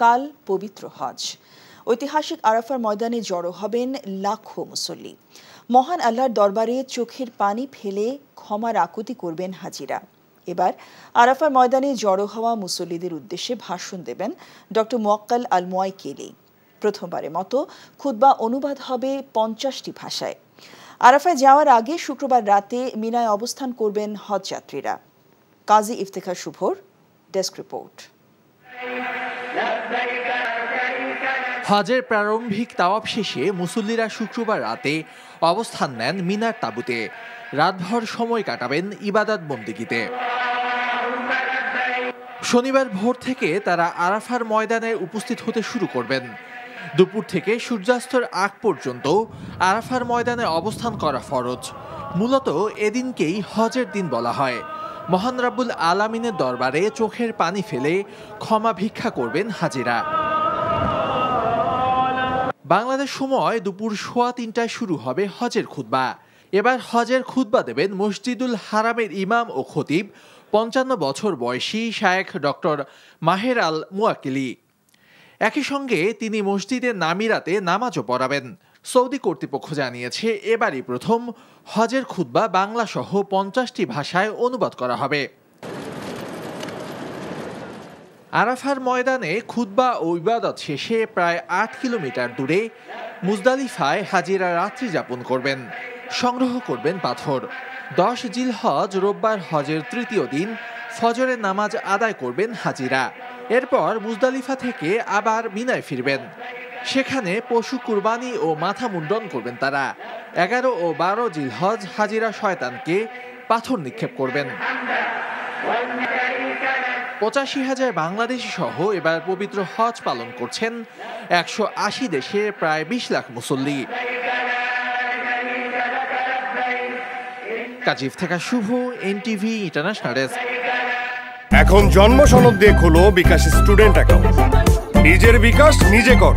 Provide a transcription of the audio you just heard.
কাল পবিত্র হজ। ঐতিহাসিক আরাফার ময়দানে জড়ো হবেন লাখো মুসল্লি। মহান আল্লাহর দরবারে চোখের পানি ফেলে ক্ষমার আকুতি করবেন হাজিরা। এবার আরাফার ময়দানে জড়ো হওয়া মুসল্লিদের উদ্দেশ্যে ভাষণ দেবেন ডক্টর মোয়াক্কেল আল মুয়াক্কিলি। প্রথমবারের মতো খুতবা অনুবাদ হবে 50টি ভাষায়। আরাফায় যাওয়ার আগে শুক্রবার রাতে মিনায় অবস্থান করবেন হজ যাত্রীরা। কাজী ইফতেখার শুভর ডেস্ক রিপোর্ট। হজের প্রারম্ভিক তাওয়াফ শেষে মুসল্লিরা শুক্রবার রাতে অবস্থান নেন মিনার তাঁবুতে। রাতভর সময় কাটাবেন ইবাদত বন্দেগীতে। শনিবার ভোর থেকে তারা আরাফার ময়দানে উপস্থিত হতে শুরু করবেন। দুপুর থেকে সূর্যাস্তের আগ পর্যন্ত আরাফার ময়দানে অবস্থান করা ফরজ। মূলত এদিনকেই হজের দিন বলা হয়। মহান রাব্বুল আলামিনের দরবারে চোখের পানি ফেলে ক্ষমা ভিক্ষা করবেন হাজিরা। বাংলাদেশ সময় দুপুর 3:15টায় শুরু হবে হজের খুতবা। এবার হজের খুতবা দেবেন মসজিদুল হারামের ইমাম ও খতিব 55 বছর বয়সী শায়েখ ডক্টর মাহের আল মুয়াক্কিলি। একই সঙ্গে তিনি মসজিদের নামিরাতে নামাজও পড়াবেন। সৌদি কর্তৃপক্ষ জানিয়েছে, এবারই প্রথম হজের খুতবা বাংলা সহ 50টি ভাষায় অনুবাদ করা হবে। আরাফার ময়দানে খুতবা ও ইবাদত শেষে প্রায় 8 কিলোমিটার দূরে মুজদালিফায় হাজিরা রাত্রি যাপন করবেন। সংগ্রহ করবেন পাথর। 10 জিলহজ রোববার হজের তৃতীয় দিন ফজরের নামাজ আদায় করবেন হাজিরা। এরপর মুজদালিফা থেকে আবার মিনায় ফিরবেন। সেখানে পশু কুরবানি ও মাথা মুন্ডন করবেন তারা। 11 ও 12 জিলহজ হাজিরা শয়তানকে পাথর নিক্ষেপ করবেন। 85,000 বাংলাদেশি সহ এবার পবিত্র হজ পালন করছেন 180 দেশে প্রায় 20 লাখ মুসল্লি। কাজী ইফতেখার শুভ, এনটিভি ইন্টারন্যাশনাল ডেস্ক। এখন জন্ম সনদ দিয়ে খোলো বিকাশ স্টুডেন্ট অ্যাকাউন্ট। নিজের বিকাশ নিজে কর।